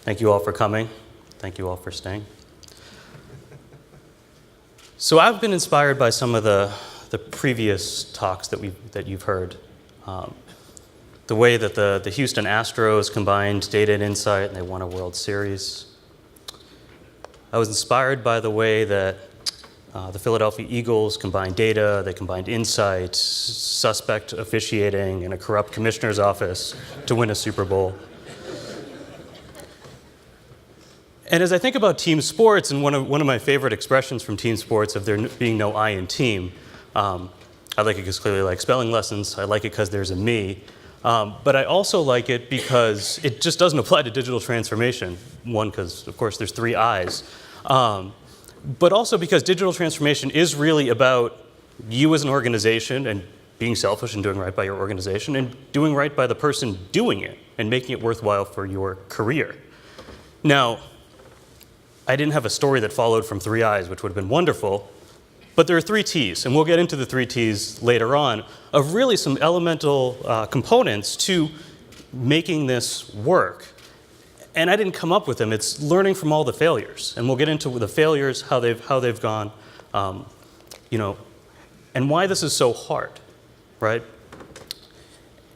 Thank you all for coming. Thank you all for staying. So I've been inspired by some of the previous talks that you've heard. The way that the Houston Astros combined data and insight and they won a World Series. I was inspired by the way that the Philadelphia Eagles combined data, they combined insight, suspect officiating, and a corrupt commissioner's office to win a Super Bowl. And as I think about team sports, and one of my favorite expressions from team sports of there being no I in team, I like it because clearly like spelling lessons. I like it because there's a me. But I also like it because it just doesn't apply to digital transformation. One, because of course there's 3 I's. But also because digital transformation is really about you as an organization and being selfish and doing right by your organization and doing right by the person doing it and making it worthwhile for your career. Now, I didn't have a story that followed from 3 I's, which would have been wonderful, but there are 3 T's, and we'll get into the 3 T's later on, of really some elemental components to making this work. And I didn't come up with them. It's learning from all the failures, and we'll get into the failures, how they've gone, and why this is so hard, right?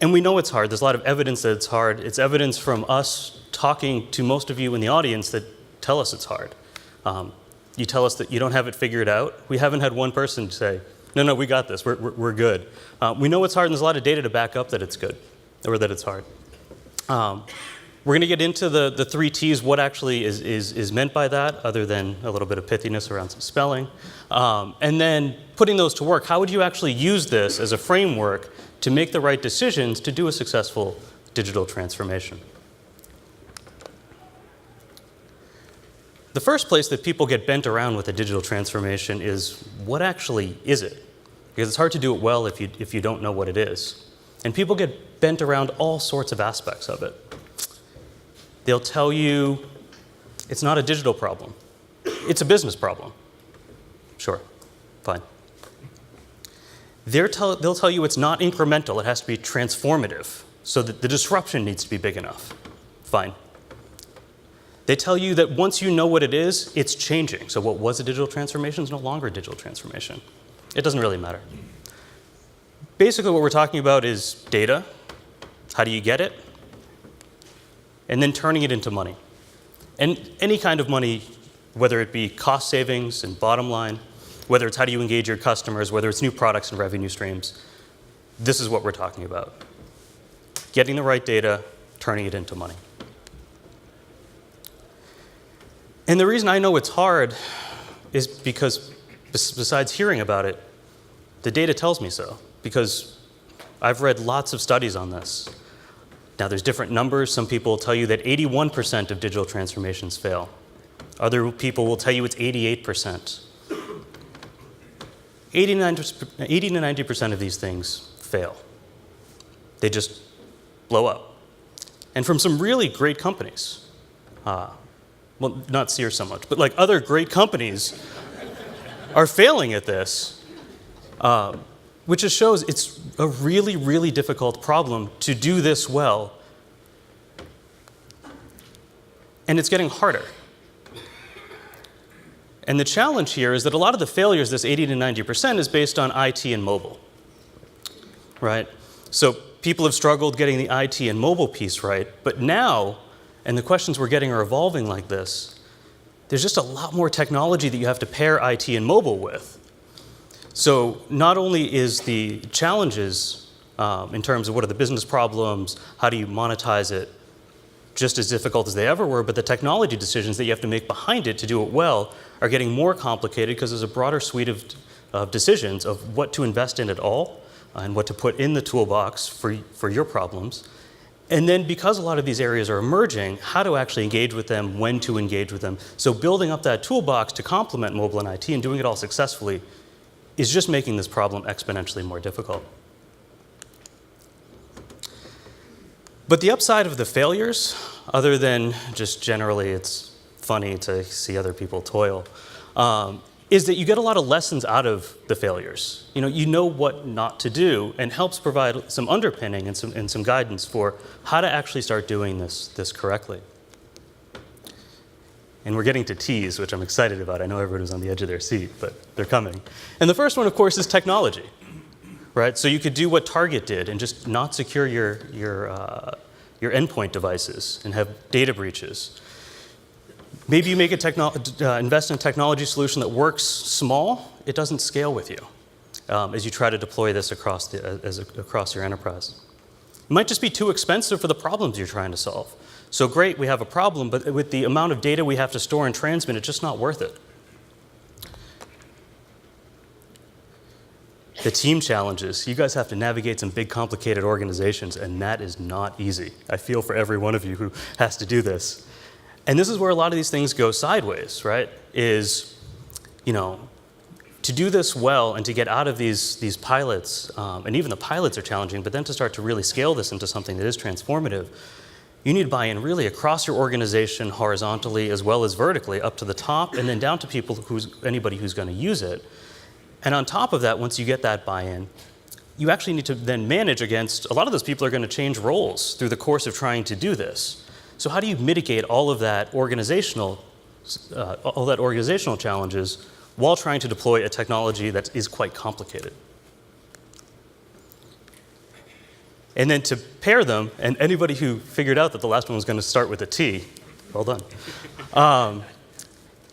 And we know it's hard. There's a lot of evidence that it's hard. It's evidence from us talking to most of you in the audience that tell us it's hard. You tell us that you don't have it figured out. We haven't had one person say, no, we got this, we're good. We know it's hard, and there's a lot of data to back up that it's good, or that it's hard. We're going to get into the 3 T's, what actually is meant by that, other than a little bit of pithiness around some spelling. And then putting those to work, how would you actually use this as a framework to make the right decisions to do a successful digital transformation? The first place that people get bent around with a digital transformation is, what actually is it? Because it's hard to do it well if you don't know what it is. And people get bent around all sorts of aspects of it. They'll tell you it's not a digital problem. It's a business problem. Sure, fine. They'll tell you it's not incremental. It has to be transformative, so that the disruption needs to be big enough. Fine. They tell you that once you know what it is, it's changing. So what was a digital transformation is no longer a digital transformation. It doesn't really matter. Basically, what we're talking about is data. How do you get it? And then turning it into money. And any kind of money, whether it be cost savings and bottom line, whether it's how do you engage your customers, whether it's new products and revenue streams, this is what we're talking about. Getting the right data, turning it into money. And the reason I know it's hard is because, besides hearing about it, the data tells me so. Because I've read lots of studies on this. Now, there's different numbers. Some people will tell you that 81% of digital transformations fail. Other people will tell you it's 88%. 80 to 90% of these things fail. They just blow up. And from some really great companies. Well, not Sears so much, but like other great companies are failing at this, which just shows it's a really, really difficult problem to do this well. And it's getting harder. And the challenge here is that a lot of the failures, this 80 to 90%, is based on IT and mobile, right? So people have struggled getting the IT and mobile piece right, but now, and the questions we're getting are evolving like this, there's just a lot more technology that you have to pair IT and mobile with. So not only is the challenges in terms of what are the business problems, how do you monetize it, just as difficult as they ever were, but the technology decisions that you have to make behind it to do it well are getting more complicated because there's a broader suite of decisions of what to invest in at all and what to put in the toolbox for your problems. And then because a lot of these areas are emerging, how to actually engage with them, when to engage with them. So building up that toolbox to complement mobile and IT and doing it all successfully is just making this problem exponentially more difficult. But the upside of the failures, other than just generally it's funny to see other people toil, is that you get a lot of lessons out of the failures. You know what not to do, and helps provide some underpinning and some guidance for how to actually start doing this correctly. And we're getting to T's, which I'm excited about. I know everyone was on the edge of their seat, but they're coming. And the first one, of course, is technology, right? So you could do what Target did and just not secure your endpoint devices and have data breaches. Maybe you make invest in a technology solution that works small. It doesn't scale with you as you try to deploy this across your enterprise. It might just be too expensive for the problems you're trying to solve. So great, we have a problem, but with the amount of data we have to store and transmit, it's just not worth it. The team challenges. You guys have to navigate some big, complicated organizations, and that is not easy. I feel for every one of you who has to do this. And this is where a lot of these things go sideways, right? Is, to do this well and to get out of these pilots, and even the pilots are challenging, but then to start to really scale this into something that is transformative, you need buy-in really across your organization, horizontally as well as vertically, up to the top, and then down to anybody who's going to use it. And on top of that, once you get that buy-in, you actually need to then manage against, a lot of those people are going to change roles through the course of trying to do this. So how do you mitigate all of that organizational challenges while trying to deploy a technology that is quite complicated? And then to pair them, and anybody who figured out that the last one was going to start with a T, well done.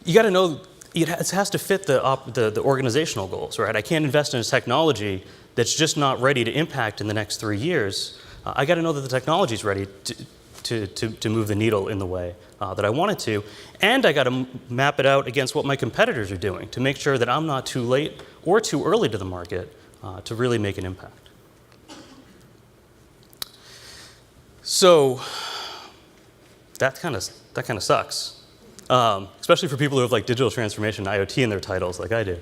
You got to know it has to fit the organizational goals, right? I can't invest in a technology that's just not ready to impact in the next 3 years. I got to know that the technology is ready to move the needle in the way that I want it to, and I got to map it out against what my competitors are doing to make sure that I'm not too late or too early to the market to really make an impact. So that kind of sucks, especially for people who have like digital transformation and IoT in their titles, like I do.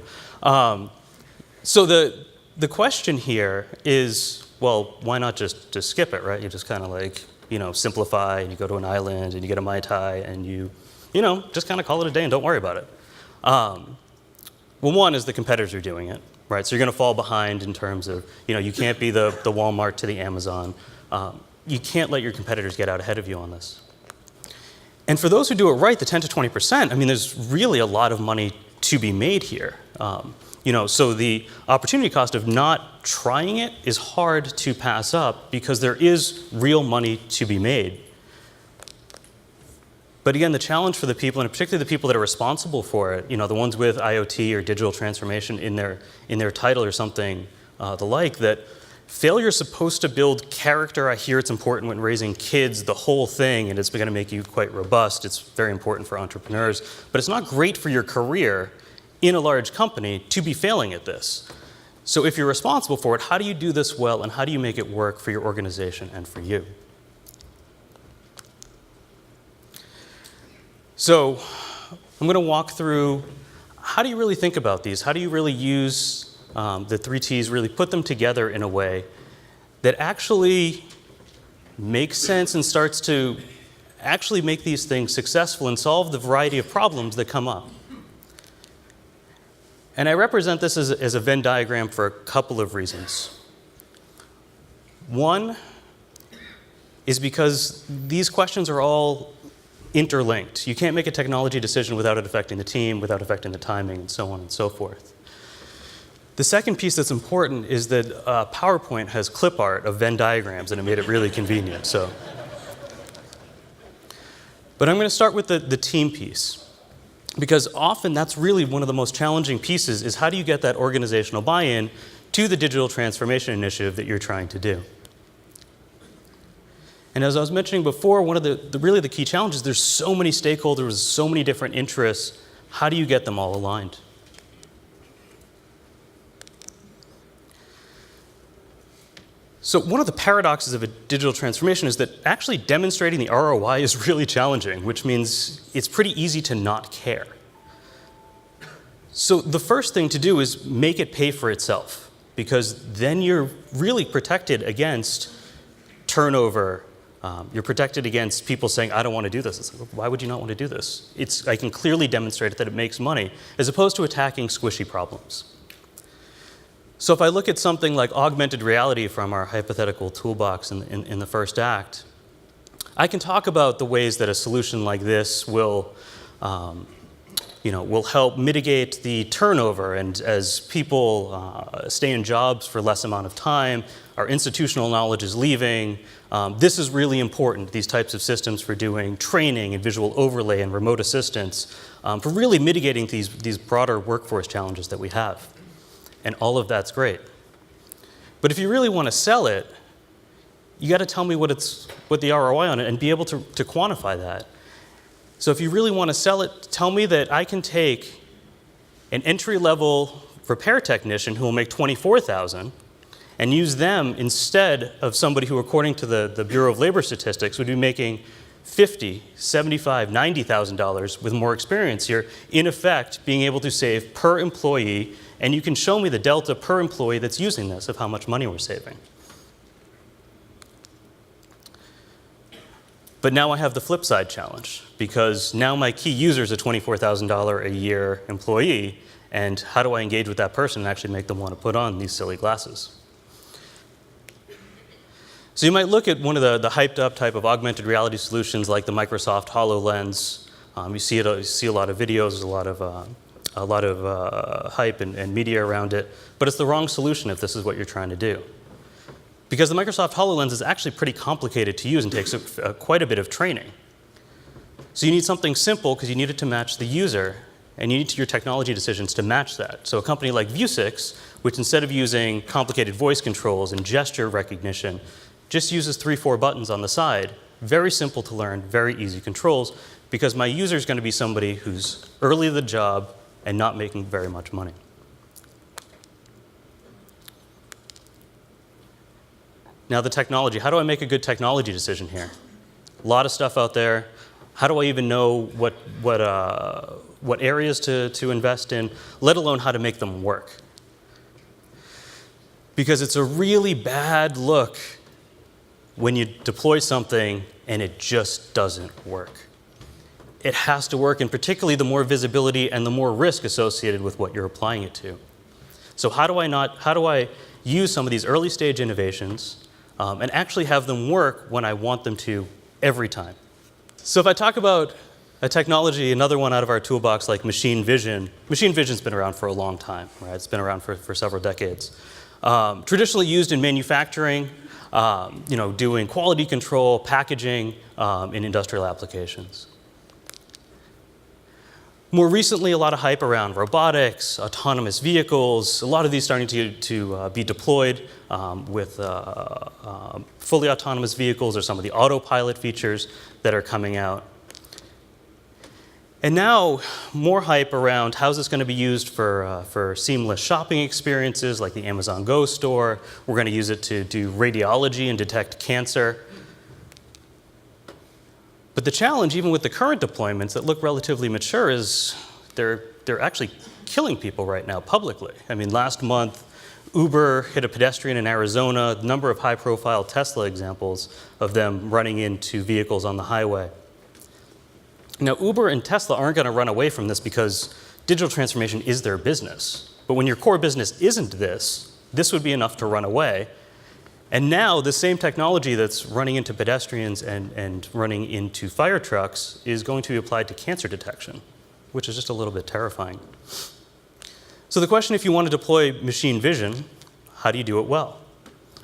So the question here is, well, why not just skip it, right? You just kind of like simplify, and you go to an island, and you get a Mai Tai, and you just kind of call it a day and don't worry about it. Well, one is the competitors are doing it, right? So you're going to fall behind in terms of you can't be the Walmart to the Amazon. You can't let your competitors get out ahead of you on this. And for those who do it right, the 10 to 20%, I mean, there's really a lot of money to be made here. So the opportunity cost of not trying it is hard to pass up because there is real money to be made. But again, the challenge for the people, and particularly the people that are responsible for it, the ones with IoT or digital transformation in their title or something the like, that failure is supposed to build character. I hear it's important when raising kids, the whole thing, and it's going to make you quite robust. It's very important for entrepreneurs. But it's not great for your career in a large company to be failing at this. So if you're responsible for it, how do you do this well, and how do you make it work for your organization and for you? So I'm going to walk through how do you really think about these? How do you really use the 3 T's, really put them together in a way that actually makes sense and starts to actually make these things successful and solve the variety of problems that come up. And I represent this as a Venn diagram for a couple of reasons. One is because these questions are all interlinked. You can't make a technology decision without it affecting the team, without affecting the timing, and so on and so forth. The second piece that's important is that PowerPoint has clip art of Venn diagrams, and it made it really convenient. But I'm going to start with the team piece, because often that's really one of the most challenging pieces, is how do you get that organizational buy-in to the digital transformation initiative that you're trying to do. And as I was mentioning before, one of the key challenges, there's so many stakeholders, so many different interests. How do you get them all aligned? So one of the paradoxes of a digital transformation is that actually demonstrating the ROI is really challenging, which means it's pretty easy to not care. So the first thing to do is make it pay for itself, because then you're really protected against turnover. You're protected against people saying, I don't want to do this. It's like, why would you not want to do this? I can clearly demonstrate that it makes money, as opposed to attacking squishy problems. So if I look at something like augmented reality from our hypothetical toolbox in the first act, I can talk about the ways that a solution like this will will help mitigate the turnover, and as people stay in jobs for less amount of time, our institutional knowledge is leaving. This is really important, these types of systems for doing training and visual overlay and remote assistance, for really mitigating these broader workforce challenges that we have. And all of that's great. But if you really want to sell it, you got to tell me what the ROI on it and be able to quantify that. So if you really want to sell it, tell me that I can take an entry-level repair technician who will make $24,000 and use them instead of somebody who, according to the Bureau of Labor Statistics, would be making $50,000, $75,000, $90,000 with more experience here, in effect being able to save per employee, and you can show me the delta per employee that's using this of how much money we're saving. But now I have the flip side challenge, because now my key user is a $24,000 a year employee, and how do I engage with that person and actually make them want to put on these silly glasses? So you might look at one of the hyped up type of augmented reality solutions like the Microsoft HoloLens. You see a lot of videos, a lot of hype and media around it, but it's the wrong solution if this is what you're trying to do. Because the Microsoft HoloLens is actually pretty complicated to use and takes quite a bit of training. So you need something simple because you need it to match the user, and you need your technology decisions to match that. So a company like Vuzix, which instead of using complicated voice controls and gesture recognition, just uses 3-4 buttons on the side, very simple to learn, very easy controls, because my user is going to be somebody who's early to the job and not making very much money. Now the technology, how do I make a good technology decision here? A lot of stuff out there. How do I even know what areas to invest in, let alone how to make them work? Because it's a really bad look when you deploy something and it just doesn't work. It has to work, and particularly the more visibility and the more risk associated with what you're applying it to. So how do I use some of these early stage innovations and actually have them work when I want them to every time? So if I talk about a technology, another one out of our toolbox like machine vision. Machine vision's been around for a long time, right? It's been around for several decades. Traditionally used in manufacturing, doing quality control, packaging, in industrial applications. More recently, a lot of hype around robotics, autonomous vehicles, a lot of these starting to be deployed with fully autonomous vehicles or some of the autopilot features that are coming out. And now, more hype around how's this going to be used for seamless shopping experiences like the Amazon Go store. We're going to use it to do radiology and detect cancer. But the challenge, even with the current deployments that look relatively mature, is they're actually killing people right now publicly. I mean, last month, Uber hit a pedestrian in Arizona, a number of high-profile Tesla examples of them running into vehicles on the highway. Now, Uber and Tesla aren't going to run away from this because digital transformation is their business. But when your core business isn't this would be enough to run away. And now, the same technology that's running into pedestrians and running into fire trucks is going to be applied to cancer detection, which is just a little bit terrifying. So the question, if you want to deploy machine vision, how do you do it well?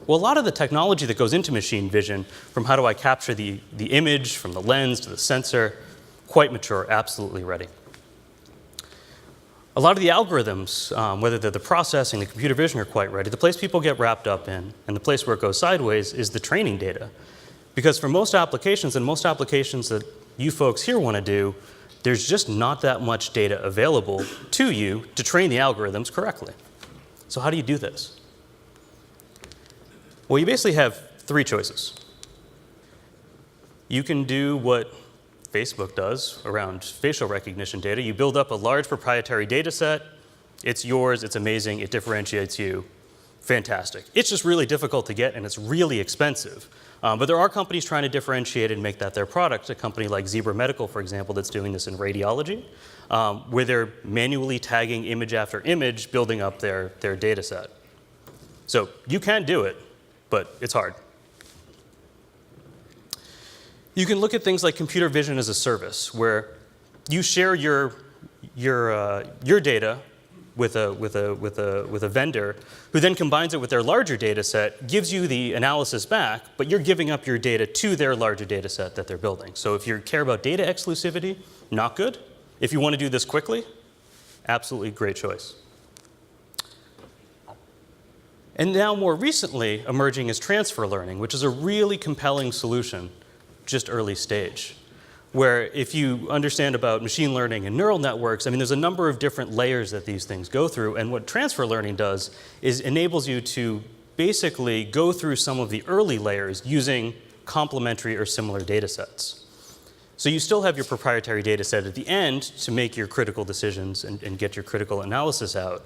Well, a lot of the technology that goes into machine vision, from how do I capture the image, from the lens to the sensor, quite mature, absolutely ready. A lot of the algorithms, whether they're the processing, the computer vision, are quite ready. The place people get wrapped up in, and the place where it goes sideways, is the training data. Because for most applications, and most applications that you folks here want to do, there's just not that much data available to you to train the algorithms correctly. So how do you do this? Well, you basically have 3 choices. You can do what Facebook does around facial recognition data. You build up a large proprietary data set. It's yours. It's amazing. It differentiates you. Fantastic. It's just really difficult to get, and it's really expensive. But there are companies trying to differentiate and make that their product. A company like Zebra Medical, for example, that's doing this in radiology, where they're manually tagging image after image, building up their data set. So you can do it, but it's hard. You can look at things like computer vision as a service, where you share your data with a vendor who then combines it with their larger data set, gives you the analysis back, but you're giving up your data to their larger data set that they're building. So if you care about data exclusivity, not good. If you want to do this quickly, absolutely great choice. And now more recently, emerging is transfer learning, which is a really compelling solution, just early stage, where if you understand about machine learning and neural networks, I mean, there's a number of different layers that these things go through. And what transfer learning does is enables you to basically go through some of the early layers using complementary or similar data sets. So you still have your proprietary data set at the end to make your critical decisions and get your critical analysis out.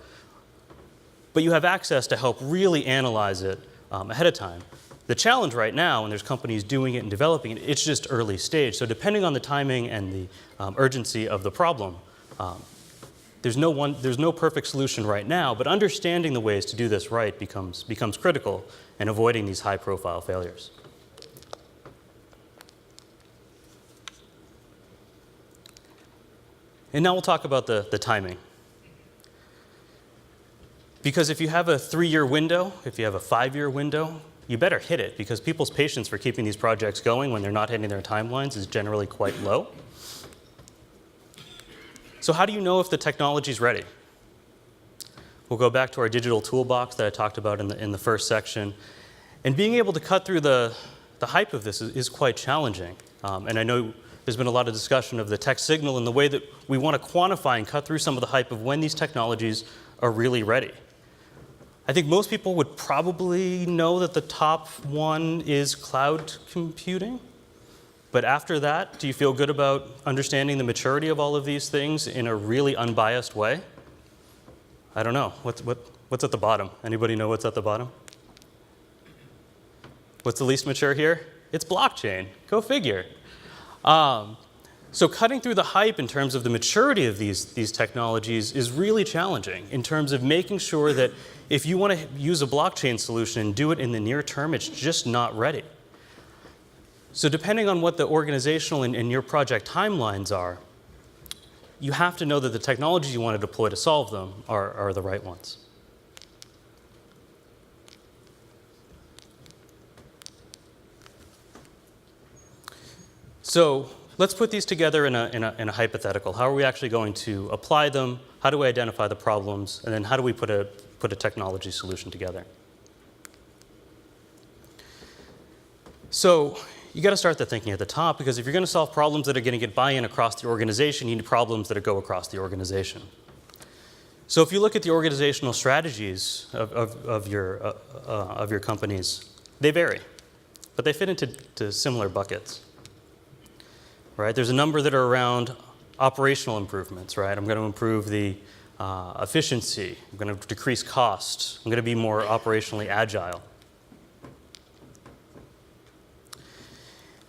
But you have access to help really analyze it ahead of time. The challenge right now, and there's companies doing it and developing it, it's just early stage. So depending on the timing and the urgency of the problem, there's no perfect solution right now, but understanding the ways to do this right becomes critical and avoiding these high-profile failures. And now we'll talk about the timing. Because if you have a 3-year window, if you have a 5-year window, you better hit it, because people's patience for keeping these projects going when they're not hitting their timelines is generally quite low. So how do you know if the technology is ready? We'll go back to our digital toolbox that I talked about in the first section. And being able to cut through the hype of this is quite challenging. And I know there's been a lot of discussion of the tech signal and the way that we want to quantify and cut through some of the hype of when these technologies are really ready. I think most people would probably know that the top one is cloud computing. But after that, do you feel good about understanding the maturity of all of these things in a really unbiased way? I don't know. What's at the bottom? Anybody know what's at the bottom? What's the least mature here? It's blockchain. Go figure. So cutting through the hype in terms of the maturity of these technologies is really challenging in terms of making sure that if you want to use a blockchain solution and do it in the near term, it's just not ready. So depending on what the organizational and your project timelines are, you have to know that the technologies you want to deploy to solve them are the right ones. So let's put these together in a hypothetical. How are we actually going to apply them? How do we identify the problems? And then how do we put a technology solution together? So you got to start the thinking at the top, because if you're going to solve problems that are going to get buy-in across the organization, you need problems that go across the organization. So if you look at the organizational strategies of your companies, they vary, but they fit into similar buckets. Right? There's a number that are around operational improvements, right? I'm going to improve the efficiency. I'm going to decrease cost. I'm going to be more operationally agile.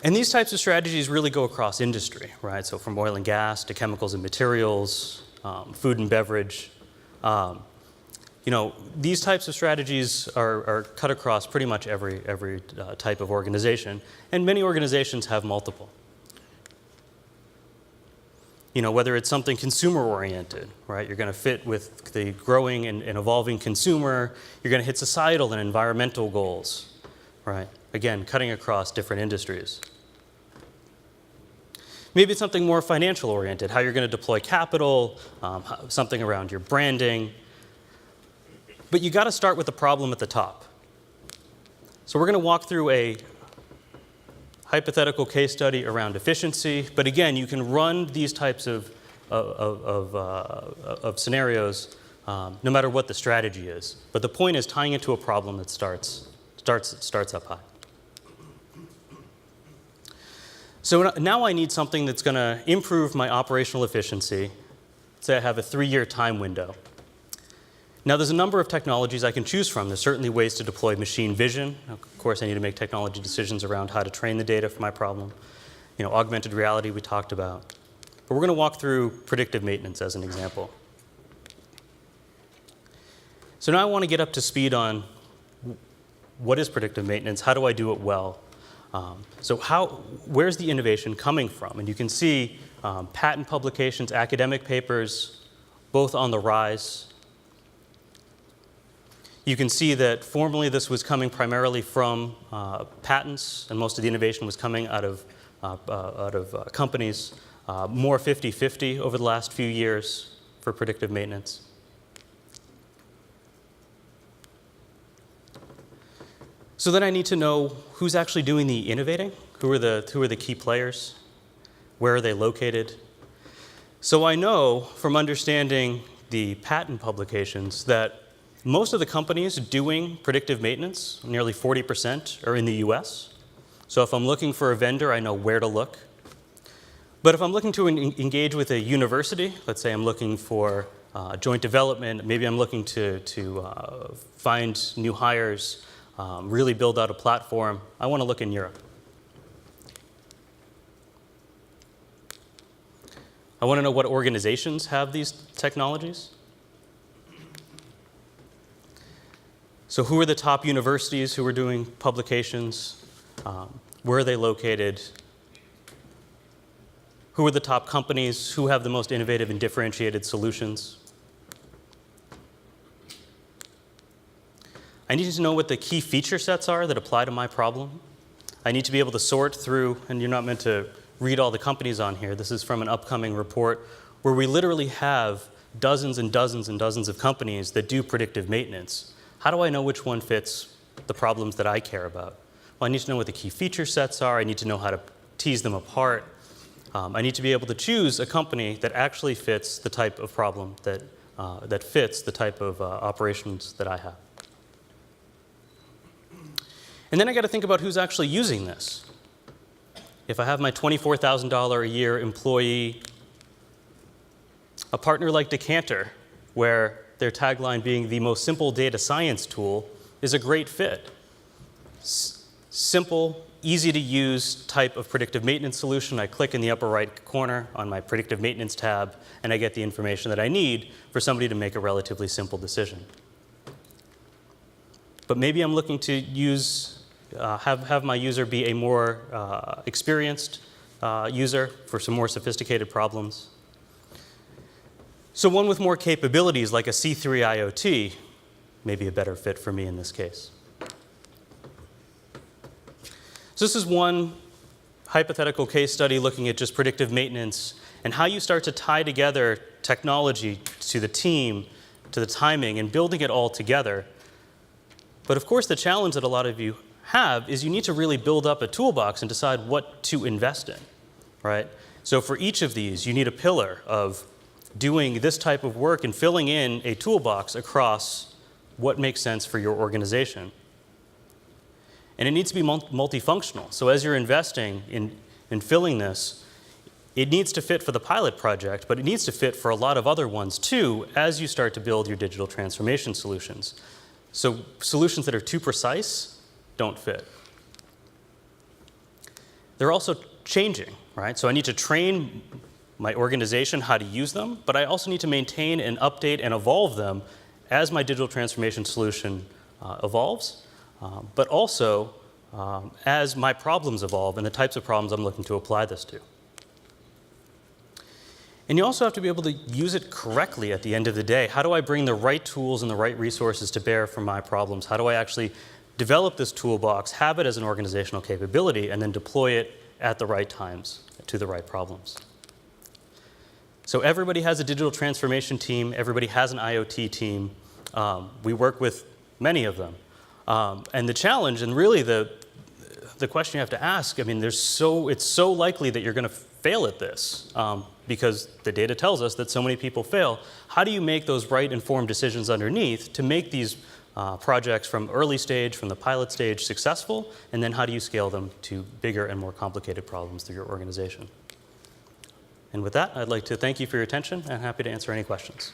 And these types of strategies really go across industry, right? So from oil and gas to chemicals and materials, food and beverage. These types of strategies are cut across pretty much every type of organization, and many organizations have multiple. Whether it's something consumer-oriented, right? You're going to fit with the growing and evolving consumer. You're going to hit societal and environmental goals, right? Again, cutting across different industries. Maybe it's something more financial-oriented, how you're going to deploy capital, something around your branding. But you got to start with the problem at the top. So we're going to walk through a hypothetical case study around efficiency, but again, you can run these types of scenarios no matter what the strategy is. But the point is tying it to a problem that starts up high. So now I need something that's going to improve my operational efficiency. Say I have a 3-year time window. Now, there's a number of technologies I can choose from. There's certainly ways to deploy machine vision. Of course, I need to make technology decisions around how to train the data for my problem. Augmented reality we talked about. But we're going to walk through predictive maintenance as an example. So now I want to get up to speed on what is predictive maintenance, how do I do it well, So where's the innovation coming from? And you can see patent publications, academic papers, both on the rise. You can see that formerly this was coming primarily from patents, and most of the innovation was coming out of companies. More 50-50 over the last few years for predictive maintenance. So then I need to know who's actually doing the innovating, who are the key players, where are they located. So I know from understanding the patent publications that most of the companies doing predictive maintenance, nearly 40%, are in the US. So if I'm looking for a vendor, I know where to look. But if I'm looking to engage with a university, let's say I'm looking for joint development, maybe I'm looking to find new hires, really build out a platform, I want to look in Europe. I want to know what organizations have these technologies. So who are the top universities who are doing publications? Where are they located? Who are the top companies? Who have the most innovative and differentiated solutions? I need to know what the key feature sets are that apply to my problem. I need to be able to sort through, and you're not meant to read all the companies on here. This is from an upcoming report where we literally have dozens and dozens and dozens of companies that do predictive maintenance. How do I know which one fits the problems that I care about? Well, I need to know what the key feature sets are. I need to know how to tease them apart. I need to be able to choose a company that actually fits the type of problem that fits the type of operations that I have. And then I got to think about who's actually using this. If I have my $24,000 a year employee, a partner like Decanter, where their tagline being the most simple data science tool, is a great fit. Simple, easy to use type of predictive maintenance solution. I click in the upper right corner on my predictive maintenance tab, and I get the information that I need for somebody to make a relatively simple decision. But maybe I'm looking to have my user be a more experienced user for some more sophisticated problems. So one with more capabilities, like a C3 IoT, may be a better fit for me in this case. So this is one hypothetical case study looking at just predictive maintenance and how you start to tie together technology to the team, to the timing, and building it all together. But of course, the challenge that a lot of you have is you need to really build up a toolbox and decide what to invest in, right? So for each of these, you need a pillar of doing this type of work and filling in a toolbox across what makes sense for your organization. And it needs to be multifunctional. So as you're investing in filling this, it needs to fit for the pilot project, but it needs to fit for a lot of other ones too as you start to build your digital transformation solutions. So solutions that are too precise don't fit. They're also changing, right? So I need to train my organization how to use them, but I also need to maintain and update and evolve them as my digital transformation solution evolves, but also as my problems evolve and the types of problems I'm looking to apply this to. And you also have to be able to use it correctly at the end of the day. How do I bring the right tools and the right resources to bear for my problems? How do I actually develop this toolbox, have it as an organizational capability, and then deploy it at the right times to the right problems? So everybody has a digital transformation team. Everybody has an IoT team. We work with many of them. And the challenge, and really the question you have to ask, I mean, it's so likely that you're going to fail at this because the data tells us that so many people fail. How do you make those right informed decisions underneath to make these projects from early stage, from the pilot stage, successful? And then how do you scale them to bigger and more complicated problems through your organization? And with that, I'd like to thank you for your attention and happy to answer any questions.